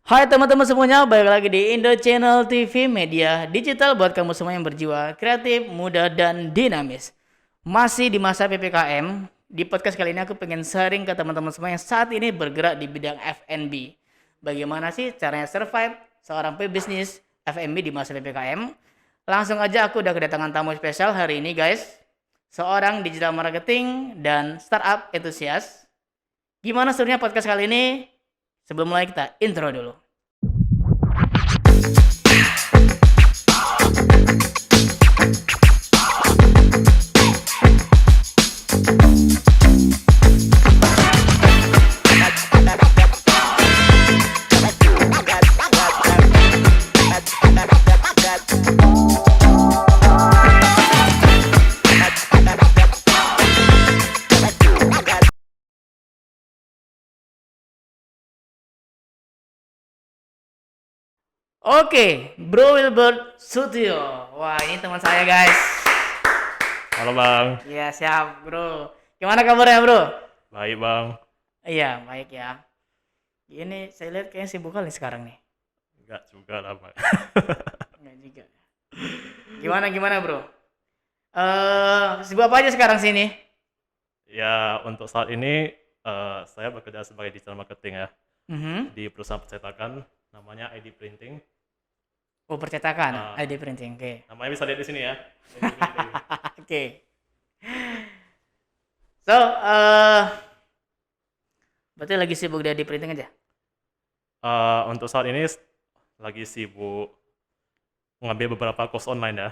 Hai teman-teman semuanya, balik lagi di Indo Channel TV Media Digital buat kamu semua yang berjiwa kreatif, muda, dan dinamis. Masih di masa PPKM, di podcast kali ini aku pengen sharing ke teman-teman semua yang saat ini bergerak di bidang F&B. Bagaimana sih caranya survive seorang pebisnis F&B di masa PPKM? Langsung aja aku udah kedatangan tamu spesial hari ini guys. Seorang digital marketing dan startup enthusiast. Gimana serunya podcast kali ini? Sebelum mulai kita intro dulu. Oke, Bro Wilbert Sutio. Wah, ini teman saya guys. Halo Bang, Iya, siap bro. Gimana kabarnya bro? baik Bang. Iya, baik ya. Ini saya lihat kayaknya sibuk kali sekarang nih. Enggak juga lah Bang. Enggak juga. Gimana bro? Sibuk apa aja sekarang sini? Ya untuk saat ini saya bekerja sebagai digital marketing ya Mhm. di perusahaan percetakan namanya ID Printing. Oh, percetakan, Eh, ID printing. Oke. namanya bisa lihat di sini ya. ID Printing. Oke. So, berarti lagi sibuk di ID printing aja? Untuk saat ini lagi sibuk mengambil beberapa course online ya.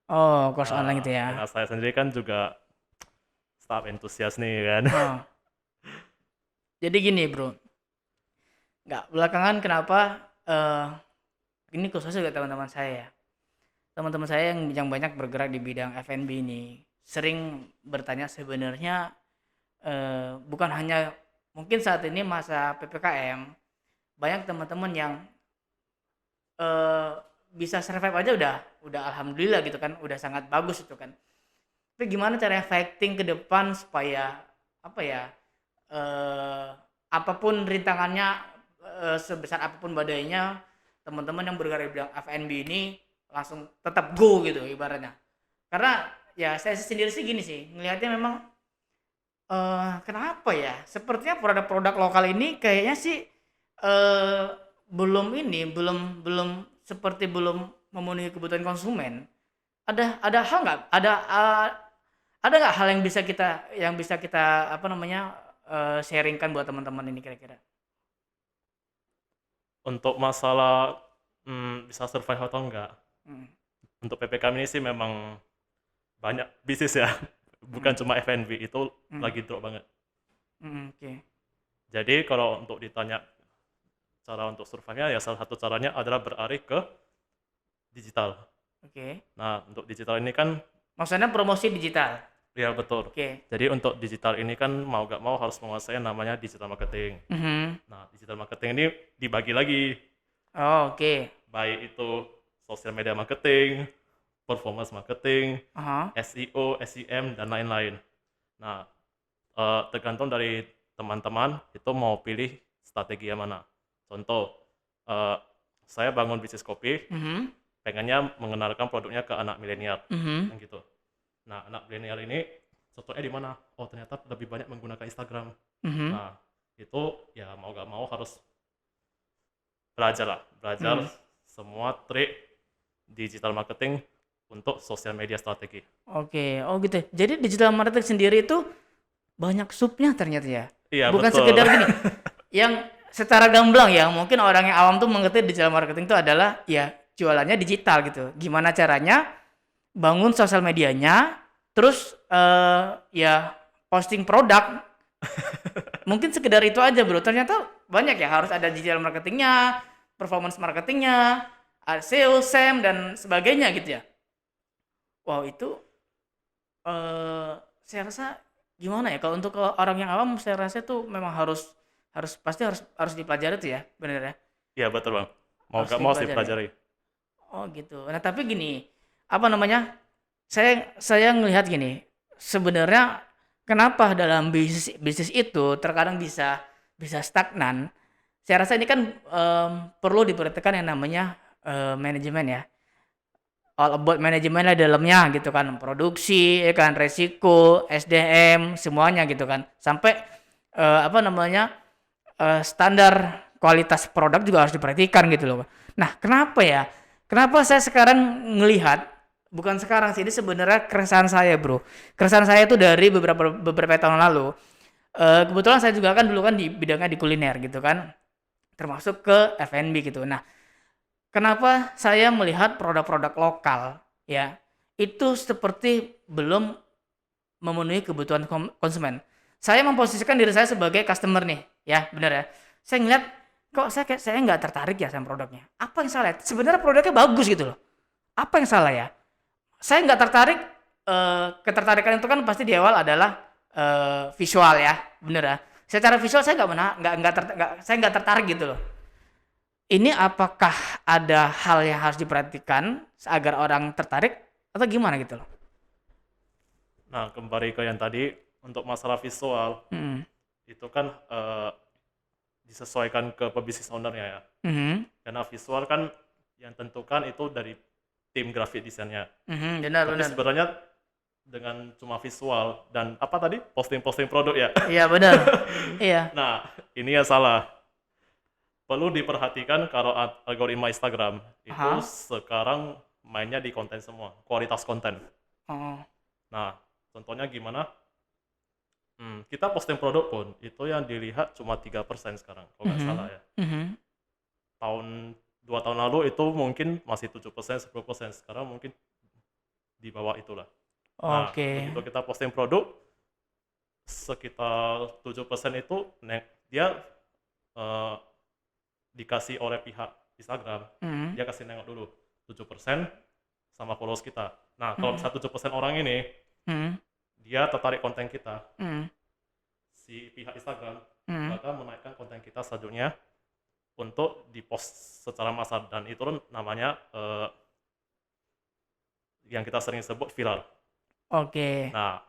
Oh, course online gitu ya. Karena saya sendiri kan juga startup entusias nih kan. Oh. Jadi gini bro, nggak belakangan kenapa ini khususnya juga teman-teman saya ya. Teman-teman saya yang banyak bergerak di bidang F&B ini sering bertanya sebenarnya bukan hanya mungkin saat ini masa PPKM banyak teman-teman yang eh, bisa survive aja udah alhamdulillah gitu kan, udah sangat bagus itu kan. Tapi gimana cara fighting ke depan supaya apa ya, eh, apapun rintangannya, sebesar apapun badainya, teman-teman yang bergerak di bidang F&B ini langsung tetap go gitu ibaratnya. Karena ya saya sendiri sih gini sih, ngelihatnya memang kenapa ya? Sepertinya produk-produk lokal ini kayaknya sih eh, belum seperti belum memenuhi kebutuhan konsumen. Ada hal nggak? Ada nggak hal yang bisa kita apa namanya sharingkan buat teman-teman ini kira-kira? Untuk masalah bisa survive atau enggak. Hmm, Untuk PPKM ini sih memang banyak bisnis ya. Bukan hmm, cuma F&B itu hmm, lagi drop banget. oke, Jadi kalau untuk ditanya cara untuk survive-nya ya salah satu caranya adalah beralih ke digital. oke. Nah, untuk digital ini kan Maksudnya promosi digital. ya betul. Oke. Jadi untuk digital ini kan mau gak mau harus menguasai yang namanya digital marketing. Mhm. Nah, digital marketing ini dibagi lagi, Oh, oke. baik itu social media marketing, performance marketing, Aha. SEO, SEM, dan lain-lain. Nah, tergantung dari teman-teman itu mau pilih strategi yang mana. Contoh, eh, saya bangun bisnis kopi, Mhm. pengennya mengenalkan produknya ke anak milenial, Mhm. yang gitu. Nah, anak milenial ini cocoknya di mana? Oh, ternyata lebih banyak menggunakan Instagram. Mhm. Nah, itu ya mau gak mau harus belajar lah, belajar Mhm. semua trik digital marketing untuk sosial media strategi. Oke. Oh gitu. Jadi digital marketing sendiri itu banyak subnya ternyata ya. Iya, Bukan betul. sekedar gini. Yang secara gamblang ya, mungkin orang yang awam tuh mengerti digital marketing itu adalah ya jualannya digital gitu. Gimana caranya bangun sosial medianya, terus ya posting produk. Mungkin sekedar itu aja bro. Ternyata banyak ya, harus ada digital marketingnya, performance marketingnya, SEO, SEM dan sebagainya gitu ya. Wow itu saya rasa gimana ya, kalau untuk orang yang awam saya rasa tuh memang harus harus pasti harus harus dipelajari tuh ya, bener ya? Iya, betul bang, mau Harus gak mau sih dipelajari. pelajari. Oh gitu. Nah tapi gini, apa namanya, saya ngelihat gini, sebenarnya kenapa dalam bisnis bisnis itu terkadang bisa bisa stagnan, saya rasa ini kan perlu diperhatikan yang namanya manajemen ya. All about manajemen lah dalamnya gitu kan, produksi, ya kan, resiko, SDM, semuanya gitu kan. Sampai apa namanya standar kualitas produk juga harus diperhatikan gitu loh. Nah, kenapa ya? Kenapa saya sekarang ngelihat bukan sekarang sih, ini sebenarnya keresahan saya, Bro. Keresahan saya itu dari beberapa tahun lalu. Kebetulan saya juga kan dulu kan di bidangnya di kuliner gitu kan, termasuk ke F&B gitu. Nah, kenapa saya melihat produk-produk lokal ya, itu seperti belum memenuhi kebutuhan konsumen. Saya memposisikan diri saya sebagai customer nih, ya benar ya. Saya ngeliat kok saya nggak tertarik ya sama produknya. Apa yang salah? Sebenarnya produknya bagus gitu loh. Apa yang salah ya? Saya nggak tertarik. Ketertarikan itu kan pasti di awal adalah visual ya, bener ya. Secara visual saya saya nggak tertarik gitu loh. Ini apakah ada hal yang harus diperhatikan agar orang tertarik atau gimana gitu loh? Nah, kembali ke yang tadi, untuk masalah visual, Mhm. itu kan disesuaikan ke pebisnis owner-nya ya. Mhm. Karena visual kan yang tentukan itu dari tim graphic desainnya. Mhm, benar Tapi benar. sebenarnya dengan cuma visual dan apa tadi? Posting-posting produk ya. Iya benar. Iya. Nah, ini yang salah. Perlu diperhatikan kalau algoritma Instagram itu Aha. sekarang mainnya di konten semua, kualitas konten. Oh. Nah, contohnya gimana? Kita posting produk pun itu yang dilihat cuma 3% sekarang, kalau nggak salah Mhm. ya. Mhm. Tahun 2 tahun lalu itu mungkin masih 7%, 10%, sekarang mungkin di bawah itulah. Nah, Oke. begitu kita posting produk, sekitar 7% itu dia eh, dikasih oleh pihak Instagram, Mhm. dia kasih nengok dulu 7% sama followers kita. Nah, kalau Mhm. misalnya 7% orang ini Mhm. dia tertarik konten kita, Mhm. si pihak Instagram Mhm. bakal menaikkan konten kita selanjutnya untuk dipost secara massal, dan itu namanya yang kita sering sebut viral. Oke. Nah,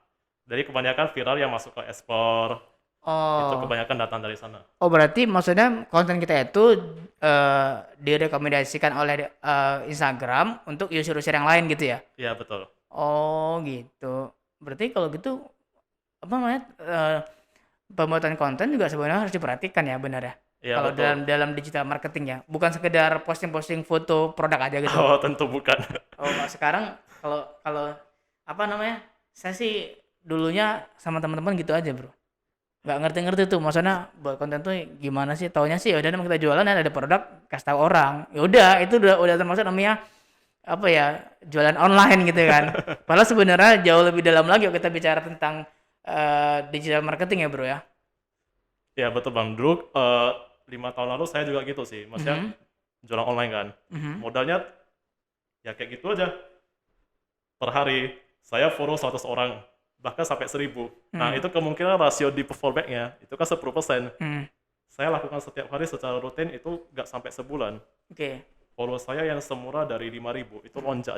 dari kebanyakan viral yang masuk ke explore itu Oh. kebanyakan datang dari sana. Oh berarti maksudnya konten kita itu direkomendasikan oleh Instagram untuk user-user yang lain gitu ya? Iya betul. Oh gitu. Berarti kalau gitu apa namanya pembuatan konten juga sebenarnya harus diperhatikan ya, benar ya? Iya Kalau betul. dalam dalam digital marketing ya, bukan sekedar posting-posting foto produk aja gitu. Oh tentu bukan. Oh Kak, sekarang kalau kalau apa namanya? Saya sih dulunya sama teman-teman gitu aja, Bro. Nggak ngerti-ngerti tuh maksudnya buat konten tuh gimana sih, taunya sih ya udah emang kita jualan dan ada produk kasih tahu orang. Ya udah itu udah termasuk namanya apa ya, jualan online gitu kan. Padahal sebenarnya jauh lebih dalam lagi kalau kita bicara tentang digital marketing ya, Bro ya. Ya betul Bang. Dulu 5 tahun lalu saya juga gitu sih. Maksudnya Mhm. jualan online kan. Mhm. Modalnya ya kayak gitu aja. Per hari saya follow 100 orang, bahkan sampai 1000. Nah, Mhm. itu kemungkinan rasio di perform back-nya itu kan 10%. Mhm. Saya lakukan setiap hari secara rutin itu nggak sampai sebulan. Oke. Follower saya yang semurah dari 5.000 itu lonjak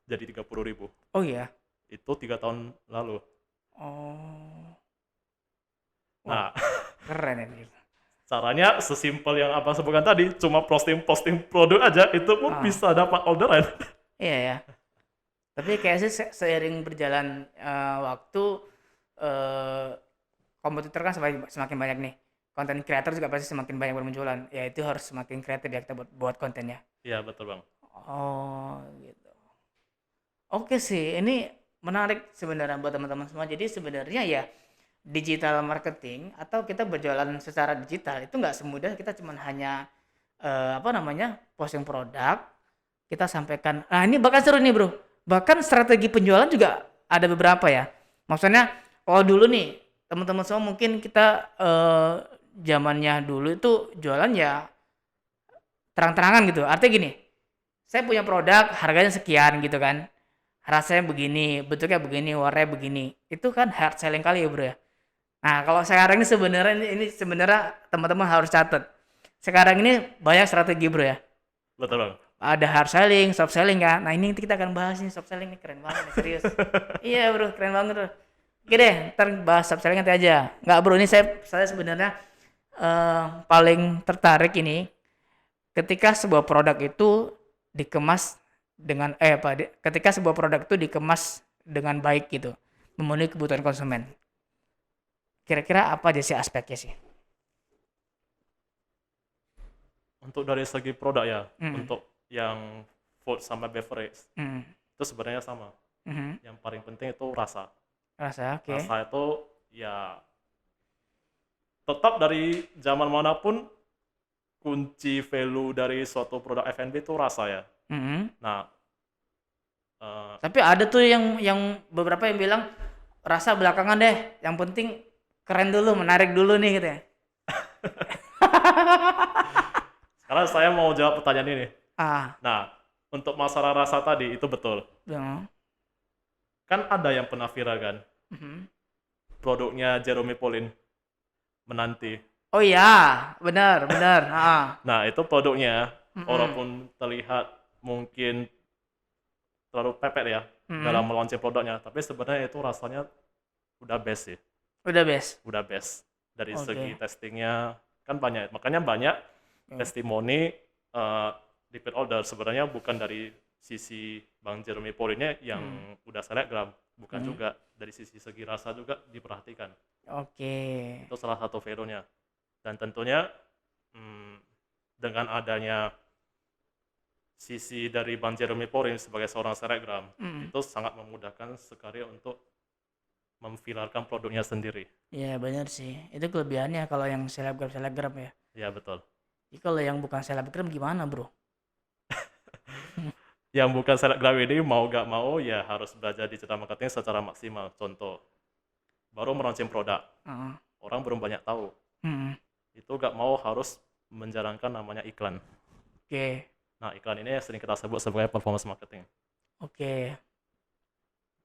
jadi 30.000. Oh iya. Itu 3 tahun lalu. Oh. Wah, Nah, keren ini. caranya sesimpel yang Abang sebutkan tadi, cuma posting-posting produk aja itu pun Ah, bisa dapat orderan. iya ya. Tapi kayak sih seiring berjalan waktu eh kompetitor kan semakin banyak nih. Konten kreator juga pasti semakin banyak bermunculan. Ya itu harus semakin kreatif ya kita buat kontennya. Iya, betul, Bang. Oh, gitu. Oke sih, ini menarik sebenarnya buat teman-teman semua. Jadi sebenarnya ya digital marketing atau kita berjualan secara digital itu nggak semudah kita cuman hanya apa namanya posting produk, kita sampaikan. Nah ini bahkan seru nih bro. Bahkan strategi penjualan juga ada beberapa ya. Maksudnya kalau dulu nih teman-teman semua mungkin kita zamannya dulu itu jualan ya terang-terangan gitu. Artinya gini, saya punya produk harganya sekian gitu kan. Rasanya begini, bentuknya begini, warnanya begini. Itu kan hard selling kali ya bro ya. Nah kalau sekarang ini sebenarnya ini sebenarnya teman-teman harus catat. Sekarang ini banyak strategi bro ya. Betul, Bang. Ada hard selling, soft selling kan. Nah ini kita akan bahas nih soft selling nih keren banget nih, serius. Iya bro, keren banget bro. Oke deh, ntar bahas soft selling nanti aja. Nggak bro, ini saya sebenarnya paling tertarik ini ketika sebuah produk itu dikemas dengan ketika sebuah produk itu dikemas dengan baik gitu, memenuhi kebutuhan konsumen. Kira-kira apa aja sih aspeknya sih? Untuk dari segi produk ya, Mm, untuk yang food sama beverage mm, itu sebenarnya sama. mhm. Yang paling penting itu rasa. Rasa, oke. Rasa itu ya tetap dari zaman manapun kunci value dari suatu produk F&B itu rasa ya. Mhm. Nah, eh, Tapi ada tuh yang beberapa yang bilang rasa belakangan deh, yang penting keren dulu, menarik dulu nih gitu ya. sekarang saya mau jawab pertanyaan ini. Ah, Nah, untuk masalah rasa tadi itu betul. ya. Kan ada yang pernah viral kan, Mhm. produknya Jerome Pauline menanti. Oh iya, benar, benar. Ah. Nah, itu produknya Mhm. walaupun terlihat mungkin terlalu pepet ya dalam Mhm. meluncurkan produknya, tapi sebenarnya itu rasanya udah best sih, Udah best. udah best. Dari segi Oke. testingnya kan banyak, makanya banyak Oke. testimoni repeat order sebenarnya bukan dari sisi Bang Jeremy Pauline yang Hmm. udah selebgram, bukan Hmm. juga dari sisi segi rasa juga diperhatikan. Oke. Itu salah satu value-nya. Dan tentunya hmm, dengan adanya sisi dari Bang Jeremy Pauline sebagai seorang selebgram Hmm. itu sangat memudahkan sekali untuk memviralkan produknya sendiri. Ya benar sih. Itu kelebihannya kalau yang selebgram ya. Ya betul. Jadi kalau yang bukan selebgram gimana bro? Yang bukan selebgram ini mau gak mau ya harus belajar digital marketing secara maksimal. Contoh, baru melaunching produk, Heeh. orang belum banyak tahu. Hmm. Itu gak mau harus menjalankan namanya iklan. Oke. Nah, iklan ini yang sering kita sebut sebagai performance marketing. Oke.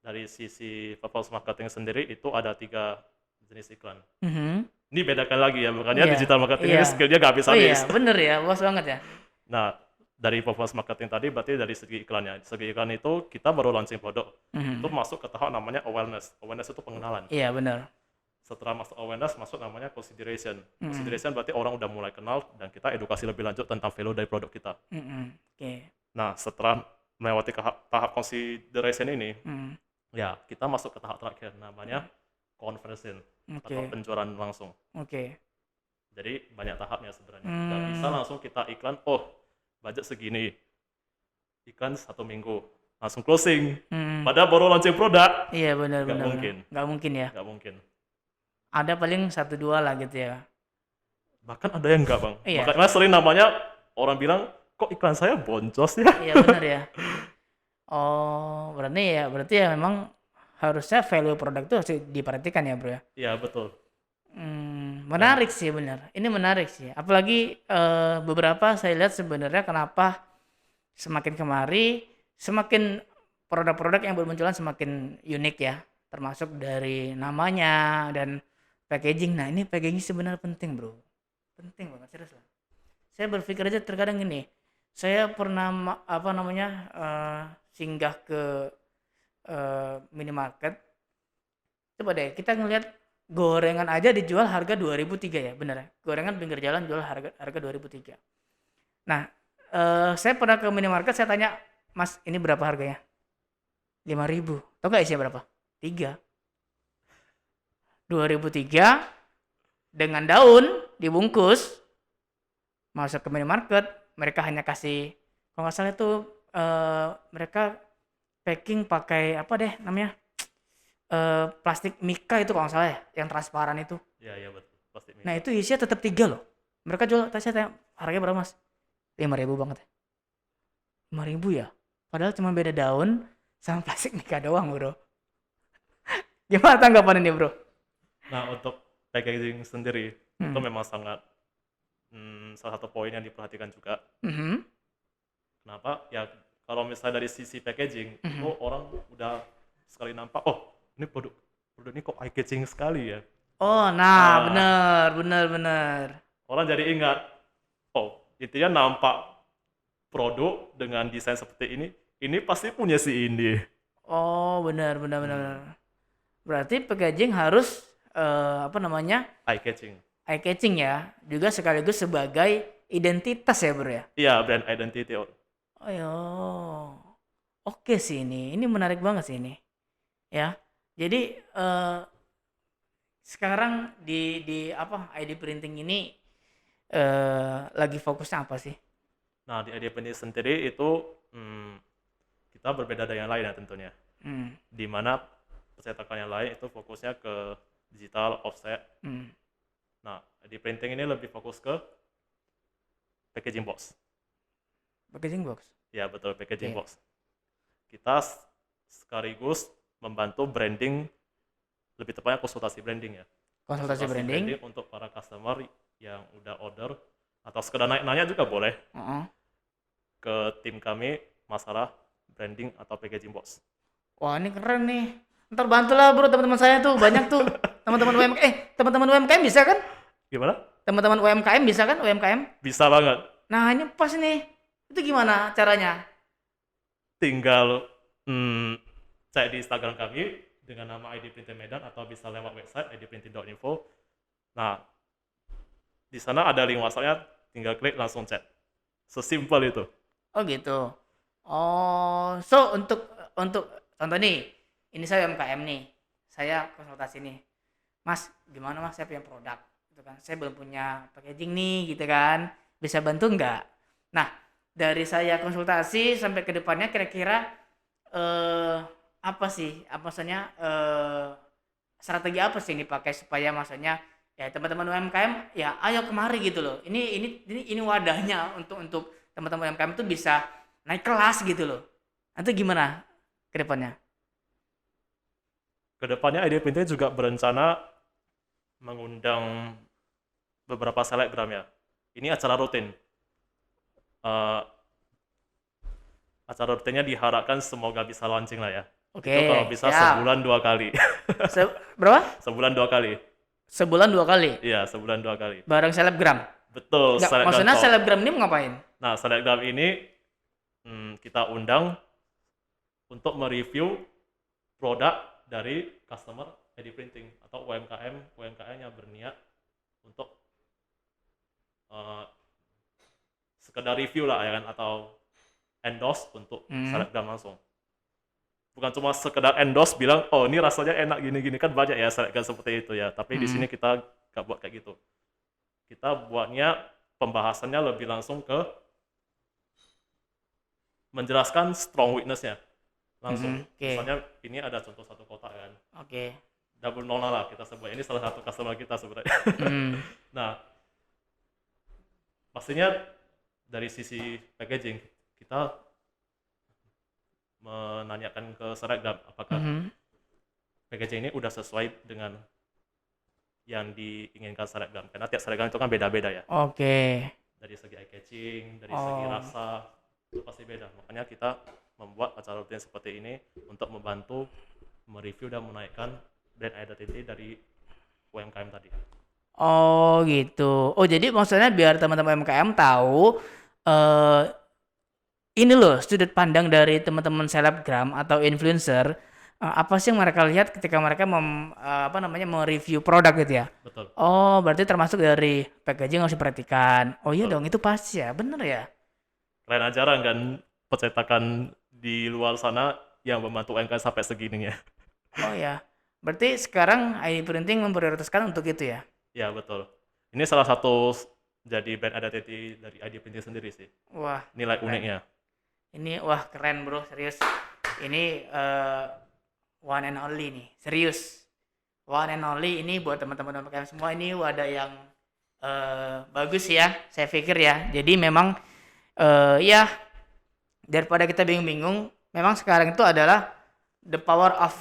Dari sisi performance marketing sendiri itu ada 3 jenis iklan. Mhm. Ini bedakan lagi ya, bukannya Iya. digital marketing Iya. ini skillnya gak Oh iya, habis-habis. bener ya, luas banget ya. Nah, dari performance marketing tadi berarti dari segi iklannya. Segi iklan itu kita baru launching produk. Itu Mhm. masuk ke tahap namanya awareness. Awareness itu pengenalan. Iya bener. Setelah masuk awareness, masuk namanya consideration. Mhm. Consideration berarti orang udah mulai kenal dan kita edukasi lebih lanjut tentang value dari produk kita. Mhm. Oke. Nah, setelah melewati tahap consideration ini, Mhm. ya kita masuk ke tahap terakhir namanya conversion atau Oke. penjualan langsung. Oke. Jadi banyak tahapnya sebenarnya. Nggak bisa Hmm. langsung kita iklan, oh budget segini, iklan 1 minggu, langsung closing. Hmm. Padahal baru launching produk, Iya bener nggak bener bener. mungkin, Nggak mungkin ya. nggak mungkin. Ada paling satu dua lah gitu ya. Bahkan ada yang nggak bang. Iya. Makanya sering namanya orang bilang, kok iklan saya boncos ya? Iya bener ya. Oh, berarti ya memang harusnya value produk itu harus diperhatikan ya, Bro ya. Iya betul. Dan Menarik sih bener. Ini menarik sih. Apalagi beberapa saya lihat sebenarnya kenapa semakin kemari semakin produk-produk yang bermunculan semakin unik ya. Termasuk dari namanya dan packaging. Nah, ini packaging sebenarnya penting, Bro. Penting banget serius lah. Saya berpikir aja terkadang gini. Saya pernah apa namanya singgah ke minimarket. Coba deh kita ngelihat gorengan aja dijual harga 2003 ya, bener ya? Gorengan pinggir jalan jual harga 2003. Nah, saya pernah ke minimarket saya tanya, "Mas, ini berapa harganya?" 5.000. Tahu nggak isinya berapa? 3. 2003 dengan daun dibungkus masuk ke minimarket, mereka hanya kasih kalau nggak salah itu mereka packing pakai apa deh namanya? Plastik Mika itu kalau nggak salah ya, yang transparan itu. ya ya betul, pasti Nah Mika. itu isinya tetap 3 loh. Mereka jual, tadi saya tanya, harganya berapa mas? 5.000 banget ya. 5.000 ya? Padahal cuma beda daun sama plastik Mika doang bro. Gimana tanggapan ini bro? Nah untuk packaging sendiri itu Hmm. memang sangat salah satu poin yang diperhatikan juga. Mhm. Kenapa? Ya kalau misalnya dari sisi packaging itu Mhm. orang udah sekali nampak, oh ini produk produk ini kok eye catching sekali ya. Oh nah Nah, bener bener bener. orang jadi ingat, oh intinya nampak produk dengan desain seperti ini pasti punya si ini. Oh bener bener bener. Hmm, Bener. Berarti packaging harus apa namanya eye catching. eye catching ya, juga sekaligus sebagai identitas ya bro ya. Iya, brand identity. Oh ya, oke sih ini menarik banget sih ini ya. Jadi sekarang di apa ID printing ini lagi fokusnya apa sih? Nah, di ID printing sendiri itu kita berbeda dari yang lain ya tentunya. Hmm, Di mana percetakan yang lain itu fokusnya ke digital offset. hmm. Nah, ID printing ini lebih fokus ke packaging box. Packaging box. Ya, betul, packaging Oke. box. Kita sekaligus membantu branding, lebih tepatnya konsultasi branding ya. Konsultasi Konsultasi branding. branding untuk para customer yang udah order atau sekedar nanya juga boleh Heeh. ke tim kami masalah branding atau packaging box. Wah ini keren nih. Ntar bantulah bro teman-teman saya tuh banyak tuh teman-teman UMKM. Teman-teman UMKM bisa kan? Gimana? Teman-teman UMKM bisa kan? UMKM. Bisa banget. Nah ini pas nih. Itu gimana caranya? Tinggal cek di Instagram kami dengan nama ID Printing Medan atau bisa lewat website idprinting.info. Nah, di sana ada link WhatsApp-nya, tinggal klik langsung chat. Sesimpel itu. Oh gitu. Oh, so untuk contoh nih, ini saya UMKM nih. Saya konsultasi nih. Mas, gimana Mas? Saya punya produk gitu kan. Saya belum punya packaging nih gitu kan. Bisa bantu nggak? Nah, dari saya konsultasi sampai ke depannya kira-kira apa sih? Apa maksudnya strategi apa sih yang dipakai supaya maksudnya ya teman-teman UMKM ya ayo kemari gitu loh. Ini wadahnya untuk teman-teman UMKM tuh bisa naik kelas gitu loh. Nanti gimana ke depannya? Kedepannya ID Printing juga berencana mengundang beberapa selebgram ya. Ini acara rutin. Eh, acara rutinnya diharapkan semoga bisa launching lah ya. Oke, Itu kalau bisa siap. sebulan 2 kali. Berapa? Sebulan 2 kali. Sebulan 2 kali. Iya, sebulan 2 kali. Bareng selebgram. Betul, Enggak, selebgram maksudnya talk. selebgram ini mau ngapain? Nah, selebgram ini kita undang untuk mereview produk dari customer ID Printing atau UMKM yang berniat untuk sekedar review lah ya kan, atau endorse untuk selebgram langsung. Bukan cuma sekedar endorse bilang oh ini rasanya enak gini-gini, kan banyak ya selebgram seperti itu ya, tapi di sini kita gak buat kayak gitu. Kita buatnya pembahasannya lebih langsung ke menjelaskan strong weakness-nya langsung. Misalnya ini ada contoh satu kotak kan. Oke. Double nona lah kita sebut. Ini salah satu customer kita sebenarnya. Nah, pastinya dari sisi packaging kita menanyakan ke selebgram apakah packaging ini udah sesuai dengan yang diinginkan selebgram, karena tiap selebgram itu kan beda-beda ya. Oke. Dari segi eye catching, dari segi rasa itu pasti beda. Makanya kita membuat acara rutin seperti ini untuk membantu mereview dan menaikkan brand identity dari UMKM tadi. Oh gitu. Oh jadi maksudnya biar teman-teman UMKM tahu ini loh sudut pandang dari teman-teman selebgram atau influencer apa sih yang mereka lihat ketika mereka mereview produk gitu ya. Betul. Oh berarti termasuk dari packaging harus diperhatikan. Oh iya dong itu pasti ya, bener ya. Kalian jarang kan percetakan di luar sana yang membantu UMKM sampai segininya. Oh ya, berarti sekarang ID Printing memprioritaskan untuk itu ya? Ya betul. Ini salah satu jadi brand identity dari ID Printing sendiri sih. Wah, Nilai keren. uniknya. Ini wah keren bro, serius. Ini one and only nih, serius. One and only ini buat teman-teman UMKM semua, ini wadah yang bagus ya, saya pikir ya. Jadi memang ya daripada kita bingung-bingung, memang sekarang itu adalah the power of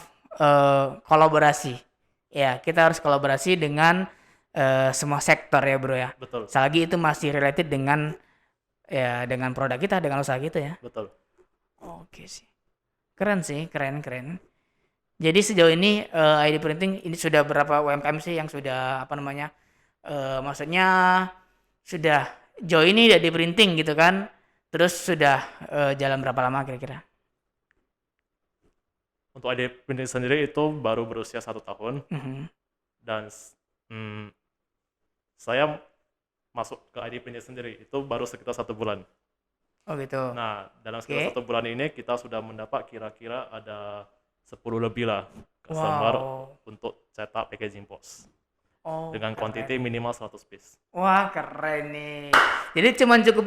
kolaborasi. Ya, kita harus kolaborasi dengan semua sektor ya bro ya. Betul. Selagi itu masih related dengan ya dengan produk kita, dengan usaha kita ya. Betul. Oke sih. Keren sih, keren. Jadi sejauh ini ID Printing ini sudah berapa UMKM sih yang sudah maksudnya sudah join nih ID Printing gitu kan? Terus sudah jalan berapa lama kira-kira? Untuk ID Printing sendiri itu baru berusia 1 tahun. Dan saya masuk ke ID Print sendiri itu baru sekitar 1 bulan. Oh gitu. Nah, dalam sekitar Oke. 1 bulan ini kita sudah mendapat kira-kira ada 10 lebih lah customer Wow. untuk cetak packaging box Oh, dengan quantity keren. minimal 100 piece. Wah, keren nih. Jadi cuman cukup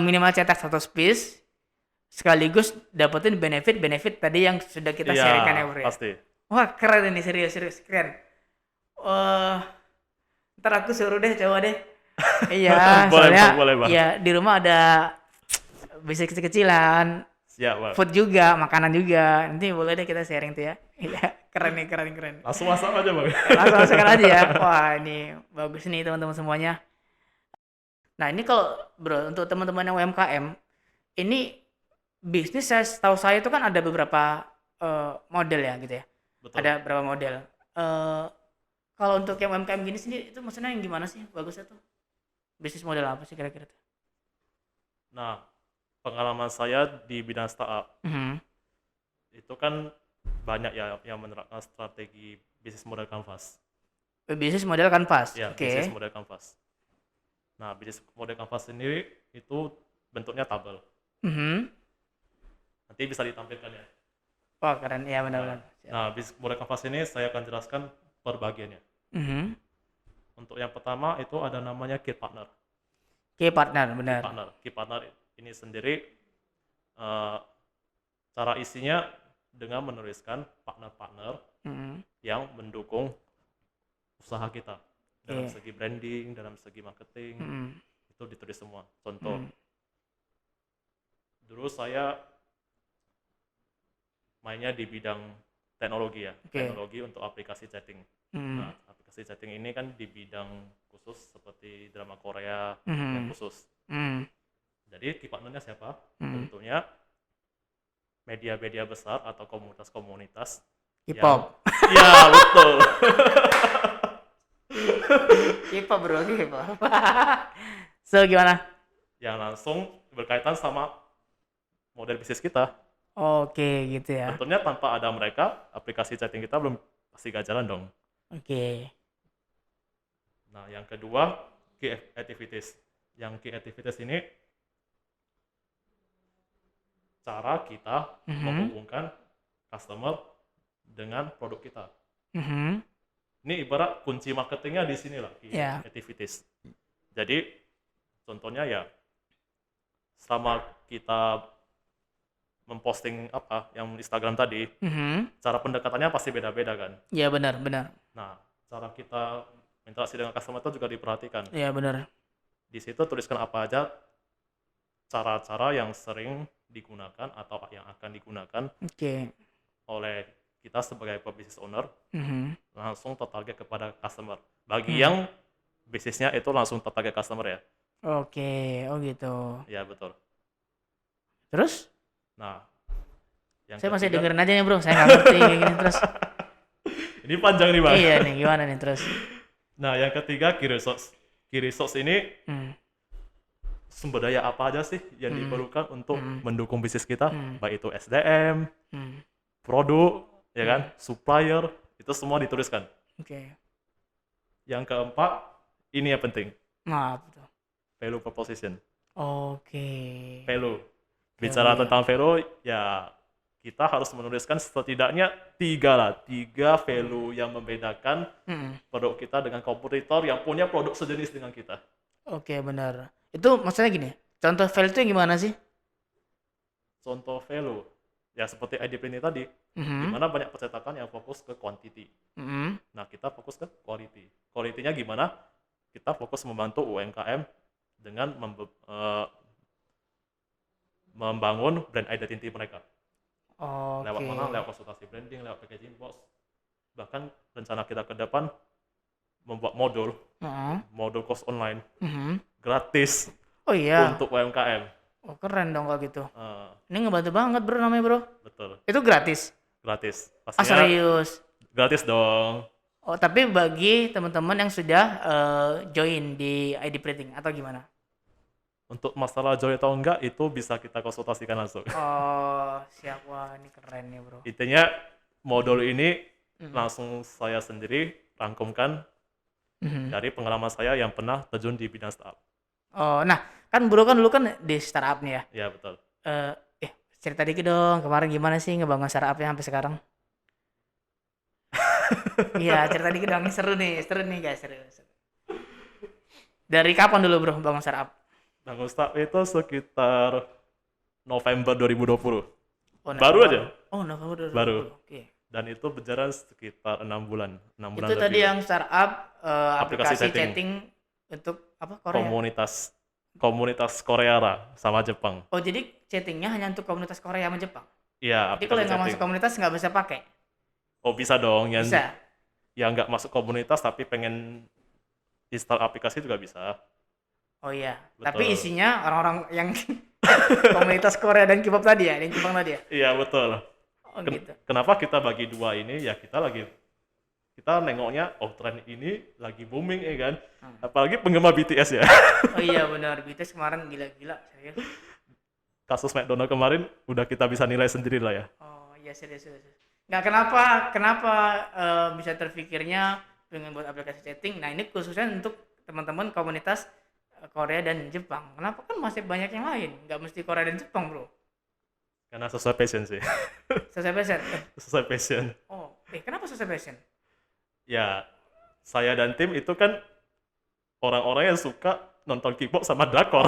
minimal cetak 100 piece sekaligus dapetin benefit-benefit tadi yang sudah kita Iya, sharingkan ya, Bro ya. pasti. Wah, keren ini, serius serius keren. Wah, ntar aku suruh deh, coba deh. Iya, Boleh soalnya Bang, boleh Bang. ya di rumah ada bisnis kecil-kecilan, Siap Bang. food juga, makanan juga. Nanti boleh deh kita sharing tuh ya. Iya, keren nih, keren keren. Langsung masak aja Bang. Langsung masukkan aja ya. Wah, ini bagus nih teman-teman semuanya. Nah, ini kalau Bro untuk teman-teman yang UMKM, ini bisnis saya tahu saya itu kan ada beberapa model ya gitu ya. Betul. Ada beberapa model. Eh kalau untuk yang UMKM gini sendiri itu maksudnya yang gimana sih bagusnya tuh? Bisnis model apa sih kira-kira tuh? Nah, pengalaman saya di bidang startup Mhm. itu kan banyak ya yang menerapkan strategi bisnis model canvas. Bisnis model kanvas. Ya, Oke. bisnis model canvas. Nah, bisnis model canvas sendiri itu bentuknya tabel. Mhm. Nanti bisa ditampilkan ya. Wah, keren ya, Nah, benar-benar. Siap. nah, bisnis model canvas ini saya akan jelaskan per bagiannya. Mhm. Untuk yang pertama itu ada namanya key partner. Oke, partner, Key benar. partner. Key partner ini sendiri eh, cara isinya dengan menuliskan partner-partner Mhm. yang mendukung usaha kita dalam Oke. segi branding, dalam segi marketing, Mhm. itu ditulis semua. Contoh, Mhm. dulu saya mainnya di bidang teknologi ya, Oke. teknologi untuk aplikasi chatting. Mhm. Nah, aplikasi chatting ini kan di bidang khusus seperti drama Korea yang Mhm. khusus. Mhm. Jadi key partnernya siapa? Mhm. Tentunya media-media besar atau komunitas-komunitas yang K-pop. iya betul. K-pop, Bro, K-pop. So, gimana? Yang langsung berkaitan sama model bisnis kita. Oke, gitu ya. Tentunya tanpa ada mereka, aplikasi chatting kita belum pasti gak jalan dong. Oke. Nah, yang kedua, key activities. Yang key activities ini cara kita Mhm. menghubungkan customer dengan produk kita. Mhm. Ini ibarat kunci marketingnya di sini lah, key Ya. activities. Jadi, contohnya ya, selama kita memposting apa yang Instagram tadi, Mhm. cara pendekatannya pasti beda-beda kan. Ya, benar, benar. Nah, cara kita interaksi dengan customer itu juga diperhatikan. Ya, benar. Di situ tuliskan apa aja cara-cara yang sering digunakan atau yang akan digunakan Oke. oleh kita sebagai business owner Mhm. langsung tertarget kepada customer. Bagi Mhm. yang bisnisnya itu langsung tertarget customer ya. Oke, oh gitu. Ya betul. Terus? Nah, yang Saya masih ketiga dengerin aja nih, Bro. Saya nggak ngerti kayak gini terus. ini panjang nih bang. Iya nih, gimana nih terus? Nah, yang ketiga key resource. Key resource ini Hmm. sumber daya apa aja sih yang Hmm. diperlukan untuk Hmm. mendukung bisnis kita, Hmm. baik itu SDM, Hmm. produk, ya kan, Hmm. supplier, itu semua dituliskan. Oke. Yang keempat, ini yang penting, Maaf tuh. value proposition. Oke. Value. Bicara Value. tentang value, ya kita harus menuliskan setidaknya tiga value yang membedakan Hmm. produk kita dengan kompetitor yang punya produk sejenis dengan kita. Oke, benar. Itu maksudnya gini. Contoh value itu yang gimana sih? Contoh value, ya seperti ID Print tadi, di Mhm. mana banyak percetakan yang fokus ke quantity. Mhm. Nah, kita fokus ke quality. Quality-nya gimana? Kita fokus membantu UMKM dengan membangun brand identity mereka. Lewat Oke. mana? Lewat konsultasi branding, lewat packaging box. Bahkan rencana kita ke depan membuat Heeh. modul course online Mhm. gratis Oh iya. untuk UMKM. Oh, keren dong kalau gitu. Eh, Ini ngebantu banget, Bro, namanya, Bro. betul, Itu gratis. gratis. Ah, Pastinya serius. gratis dong. Oh, tapi bagi teman-teman yang sudah join di ID Printing atau gimana? Untuk masalah joy atau enggak itu bisa kita konsultasikan langsung. Oh, siap. Wah, ini keren nih, Bro. Intinya modul ini Mhm. langsung saya sendiri rangkumkan Mhm. dari pengalaman saya yang pernah terjun di bidang startup. Oh, nah, kan Bro kan dulu kan di startup nih ya. Ya betul. Eh, cerita dikit dong, kemarin gimana sih ngebangun startupnya sampai sekarang? Iya, cerita dikit dong, ini seru nih guys, seru, seru. Dari kapan dulu Bro bangun startup? Bangun startup itu sekitar November 2020. Oh, Baru aja, November. Oh, November baru. 2020. Oke. Dan itu berjalan sekitar 6 bulan Itu tadi lebih lah. yang startup Aplikasi aplikasi chatting, chatting untuk apa? Korea. komunitas Korea lah, sama Jepang. Oh, jadi chattingnya hanya untuk komunitas Korea sama Jepang. Iya, Jadi kalau aplikasi yang nggak chatting. masuk komunitas nggak bisa pakai. Oh bisa dong, Bisa. yang nggak masuk komunitas tapi pengen install aplikasi juga bisa. Oh iya. Tapi Betul. isinya orang-orang yang komunitas Korea dan K-pop tadi ya, dan Jepang tadi ya. Iya betul. Oh gitu. Kenapa kita bagi dua ini? Ya kita nengoknya, oh tren ini lagi booming ya kan. Apalagi penggemar BTS ya. Oh iya benar, BTS kemarin gila-gila serius. Kasus McDonald kemarin udah kita bisa nilai sendiri lah ya. Oh iya serius. Nggak kenapa bisa terpikirnya pengen buat aplikasi chatting. Nah ini khususnya untuk teman-teman komunitas Korea dan Jepang. Kenapa kan masih banyak yang lain? Nggak mesti Korea dan Jepang bro. Karena sesuai passion sih. Sesuai passion. Sesuai passion. Kenapa sesuai passion? Ya, saya dan tim itu kan orang-orang yang suka nonton K-pop sama drakor.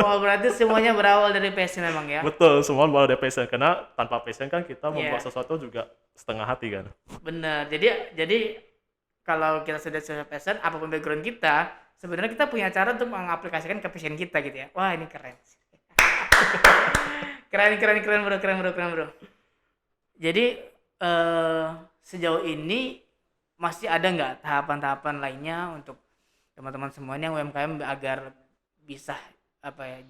Oh berarti semuanya berawal dari passion memang ya? Betul, semua mulai dari passion. Karena tanpa passion kan kita membuat sesuatu juga setengah hati kan. Bener. Jadi kalau kita sudah sesuai passion, apapun background kita, sebenarnya kita punya cara untuk mengaplikasikan ke passion kita gitu ya. Wah ini keren. keren bro. Jadi sejauh ini masih ada nggak tahapan-tahapan lainnya untuk teman-teman semuanya yang UMKM agar bisa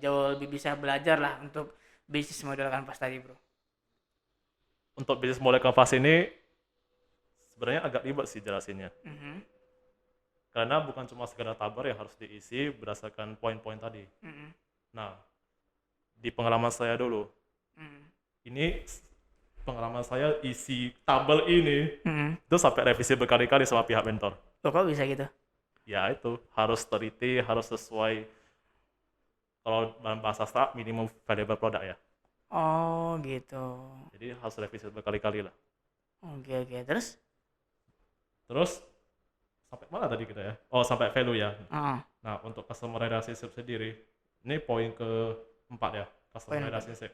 jauh lebih bisa belajar lah untuk bisnis model kanvas tadi bro. Untuk bisnis model kanvas ini sebenarnya agak ribet sih jelasinnya. Karena bukan cuma sekedar tabel yang harus diisi berdasarkan poin-poin tadi. Nah, di pengalaman saya dulu, ini pengalaman saya isi tabel ini itu sampai revisi berkali-kali sama pihak mentor. Loh, kok bisa gitu? Ya itu harus teliti, harus sesuai, kalau dalam bahasa startup minimum valuable product ya. Oh gitu. Jadi harus revisi berkali-kali lah. Oke. Terus sampai mana tadi kita ya? Oh sampai value ya. Uh-uh. Nah untuk customer relationship sendiri, ini poin keempat ya, customer relationship.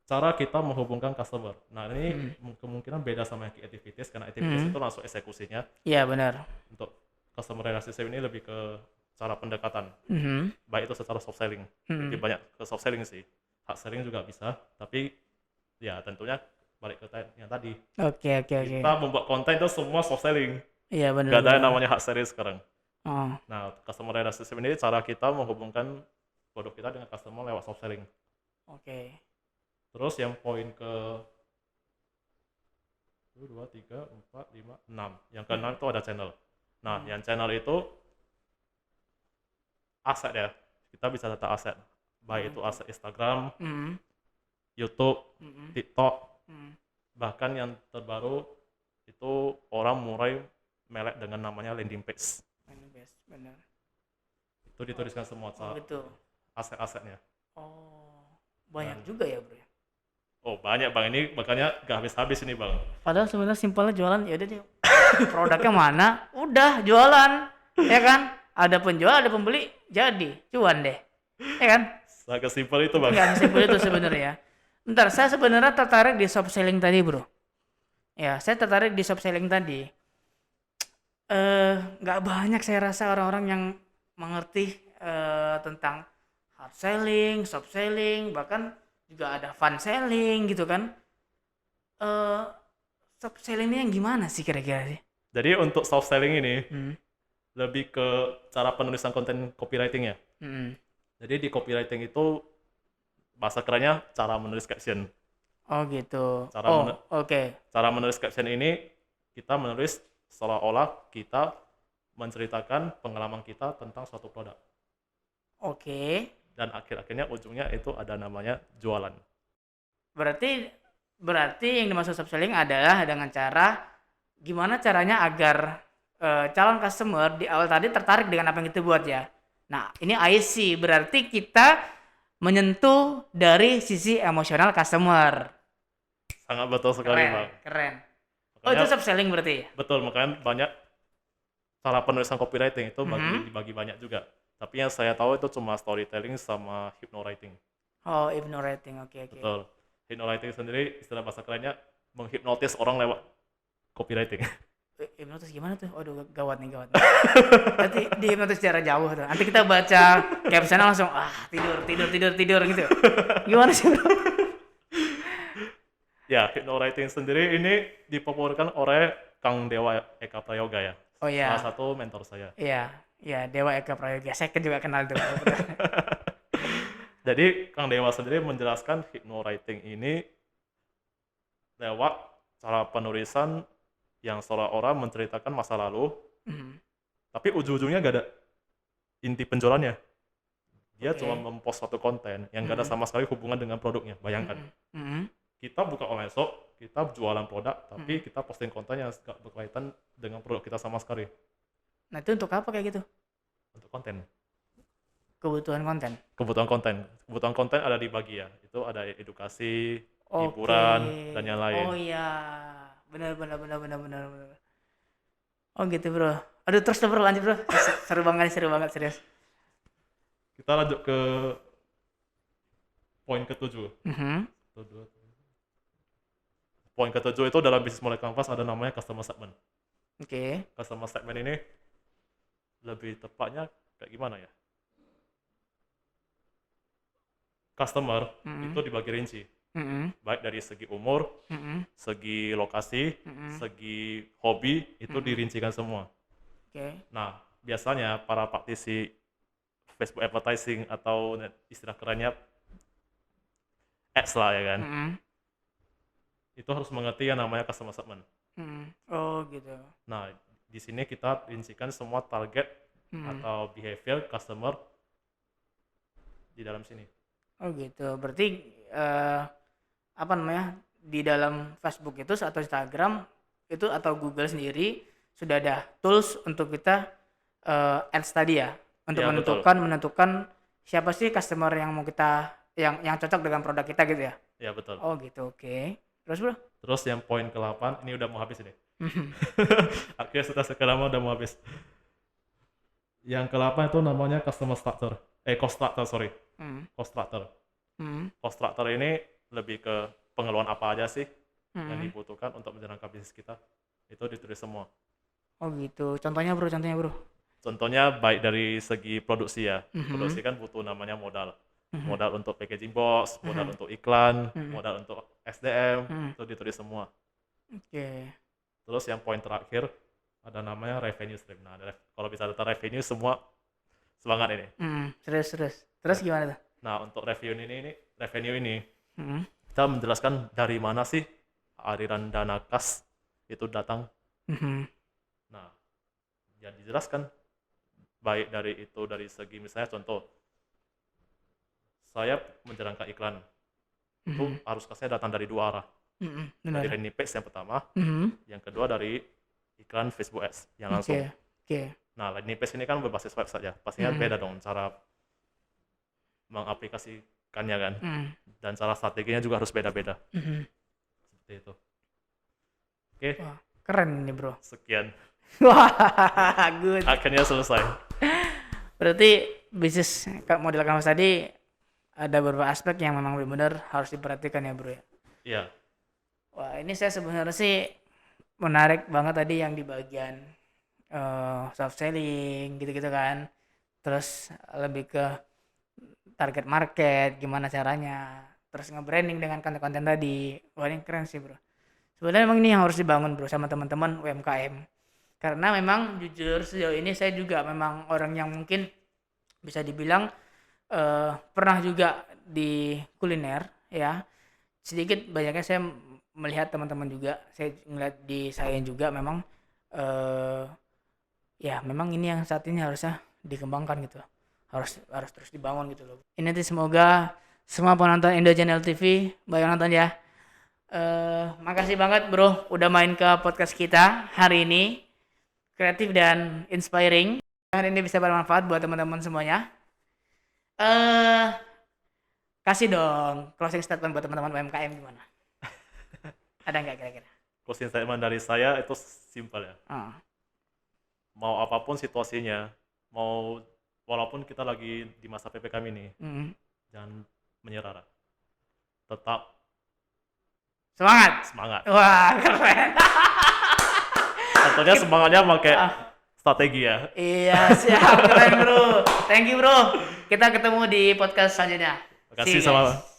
Cara kita menghubungkan customer. Nah ini kemungkinan beda sama yang activities, karena activities itu langsung eksekusinya. Iya benar. Untuk customer relationship ini lebih ke cara pendekatan, baik itu secara soft selling. Lebih banyak ke soft selling sih. Hard selling juga bisa, tapi ya tentunya balik ke yang tadi. Oke. Kita membuat konten itu semua soft selling. Iya benar. Gak ada yang namanya hard selling sekarang. Oh. Nah customer relationship ini cara kita menghubungkan produk kita dengan customer lewat soft selling. Oke. Terus yang poin ke 1, 2, 3, 4, 5, 6. Yang ke-6 itu ada channel. Nah, yang channel itu aset ya. Kita bisa data aset. Baik itu aset Instagram, YouTube, TikTok. Bahkan yang terbaru itu orang mulai melek dengan namanya landing page. Benar. Itu dituliskan semua gitu. Aset-asetnya. Oh, banyak juga ya bro. Oh banyak bang, ini makanya gak habis-habis ini bang. Padahal sebenarnya simpelnya jualan, ya udah deh. Produknya mana? Udah jualan, ya kan? Ada penjual, ada pembeli, jadi cuan deh, ya kan? Agak simpel itu bang. Enggak simpel itu sebenarnya. Bentar, saya sebenarnya tertarik di soft selling tadi bro. Ya, saya tertarik di soft selling tadi. Nggak banyak saya rasa orang-orang yang mengerti tentang hard selling, soft selling, bahkan juga ada fun selling gitu kan. Soft selling ini yang gimana sih kira-kira sih? Jadi untuk soft selling ini lebih ke cara penulisan konten copywriting ya. Jadi di copywriting itu bahasa kerennya cara menulis caption. Oh gitu. Oke. Cara menulis caption ini kita menulis seolah-olah kita menceritakan pengalaman kita tentang suatu produk. Oke. Dan akhir-akhirnya ujungnya itu ada namanya jualan. Berarti yang dimaksud soft selling adalah dengan cara gimana caranya agar calon customer di awal tadi tertarik dengan apa yang kita buat ya. Nah, ini IC berarti kita menyentuh dari sisi emosional customer. Sangat betul sekali, Keren, Bang. keren. Oh, itu Makanya selling berarti ya? betul, makanya banyak cara penulisan copywriting itu Mhm. dibagi banyak juga. Tapi yang saya tahu itu cuma storytelling sama hypnowriting. Oh, hypnowriting. Oke, oke. Betul. Hypnowriting sendiri istilah bahasa kerennya menghipnotis orang lewat copywriting. Hipnotis gimana tuh? Waduh, gawat nih, gawat nih. Nanti di hipnotis secara jauh tuh. Nanti kita baca captionnya langsung tidur gitu. Gimana sih, Bro? Ya, hypnowriting sendiri ini dipopulerkan oleh Kang Dewa Eka Prayoga ya. Oh Salah iya. satu mentor saya. Iya, iya, Dewa Eka Prayoga. Saya kan juga kenal tuh. Jadi Kang Dewa sendiri menjelaskan hypnowriting ini lewat cara penulisan yang seolah-olah menceritakan masa lalu, Mhm. tapi ujung-ujungnya gak ada inti penjualannya. Dia Oke. cuma mempost suatu konten yang gak ada Mhm. sama sekali hubungan dengan produknya. Bayangkan, Mhm. Mhm. kita buka online shop, kita jualan produk, tapi Mhm. kita posting konten yang gak berkaitan dengan produk kita sama sekali. Nah, itu untuk apa kayak gitu? Untuk konten. Kebutuhan konten. Kebutuhan konten ada di bagi ya. Itu ada edukasi, Oke. hiburan, dan yang lain. Oh iya. Benar, benar, benar, benar, benar, benar. Oh gitu, Bro. Aduh, terus Bro, lanjut, Bro. Seru banget, serius. Kita lanjut ke poin ketujuh. Mhm. Poin ketujuh itu dalam bisnis mulai kanvas ada namanya customer segment. Oke. Customer segment ini lebih tepatnya kayak gimana ya? Customer Mhm. itu dibagi rinci, Mhm. baik dari segi umur, Mhm. segi lokasi, Mhm. segi hobi, itu Mhm. dirincikan semua. Oke. Nah, biasanya para praktisi Facebook advertising atau istilah kerennya ads lah ya kan, Mhm. itu harus mengerti yang namanya customer segment. Mhm. Oh gitu. Nah, di sini kita rincikan semua target Mhm. atau behavior customer di dalam sini. Oh gitu. Berarti eh apa namanya? Di dalam Facebook itu atau Instagram itu atau Google sendiri sudah ada tools untuk kita ads tadi ya, untuk Ya betul, menentukan siapa sih customer yang mau kita yang cocok dengan produk kita gitu ya. ya betul. Oh gitu, oke. Terus, Bro? Terus yang poin ke-8, ini udah mau habis ini. Mhm. Akhirnya setelah sekian lama udah mau habis. Yang ke-8 itu namanya customer structure. Cost structure, sorry. Mhm. Cost structure. Mhm. Cost structure ini lebih ke pengeluaran apa aja sih yang Mhm. dibutuhkan untuk menjalankan bisnis kita. Itu ditulis semua. Oh gitu. Contohnya, Bro, Bro. Contohnya baik dari segi produksi ya. Mhm. Produksi kan butuh namanya modal. Mhm. Modal untuk packaging box, modal Mhm. untuk iklan, Mhm. modal untuk SDM, Mhm. itu ditulis semua. Oke. Terus yang poin terakhir ada namanya revenue stream. Nah, kalau bisa data revenue semua semangat ini. Mhm. Terus. Terus gimana tuh? Nah, untuk revenue ini Mhm. kita menjelaskan dari mana sih aliran dana kas itu datang. Mhm. Nah, ya dijelaskan baik dari segi misalnya contoh saya menjalankan iklan itu Mhm. arus kasnya datang dari dua arah. Mhm. Dari Benar. landing page yang pertama, Mhm. yang kedua dari iklan Facebook Ads yang langsung. Oke. Oke. Nah, landing page ini kan berbasis website ya. Pastinya Mhm. beda dong cara mengaplikasikannya kan. Mhm. Dan cara strateginya juga harus beda-beda. Mhm. Seperti itu. Oke, Wah, keren ini, Bro. sekian. Wah, good. Akhirnya selesai. Berarti bisnis model kanvas tadi ada beberapa aspek yang memang benar-benar harus diperhatikan ya, Bro ya. Iya, Wah, ini saya sebenarnya sih menarik banget tadi yang di bagian soft selling gitu-gitu kan. Terus lebih ke target market, gimana caranya. Terus nge-branding dengan konten-konten tadi. Wah, ini keren sih, Bro. Sebenarnya memang ini yang harus dibangun, Bro, sama teman-teman UMKM. Karena memang jujur sejauh ini saya juga memang orang yang mungkin bisa dibilang pernah juga di kuliner ya. Sedikit banyaknya saya melihat teman-teman juga, saya ngeliat di saya juga memang eh ya memang ini yang saat ini harusnya dikembangkan gitu. Harus terus dibangun gitu loh. Ini nanti semoga semua penonton Indo Channel TV banyak nonton ya. Makasih banget, Bro, udah main ke podcast kita hari ini. kreatif dan inspiring. Dan ini bisa bermanfaat buat teman-teman semuanya. Kasih dong closing statement buat teman-teman UMKM gimana? Ada nggak kira-kira? Closing statement dari saya itu simpel ya. Oh. Mau apapun situasinya, walaupun kita lagi di masa PPKM ini, jangan menyerah. Tetap semangat. Wah, keren. Tentunya semangatnya pakai strategi ya. Iya, siap, keren bro. Thank you bro. Kita ketemu di podcast selanjutnya. Terima See kasih you, guys. sama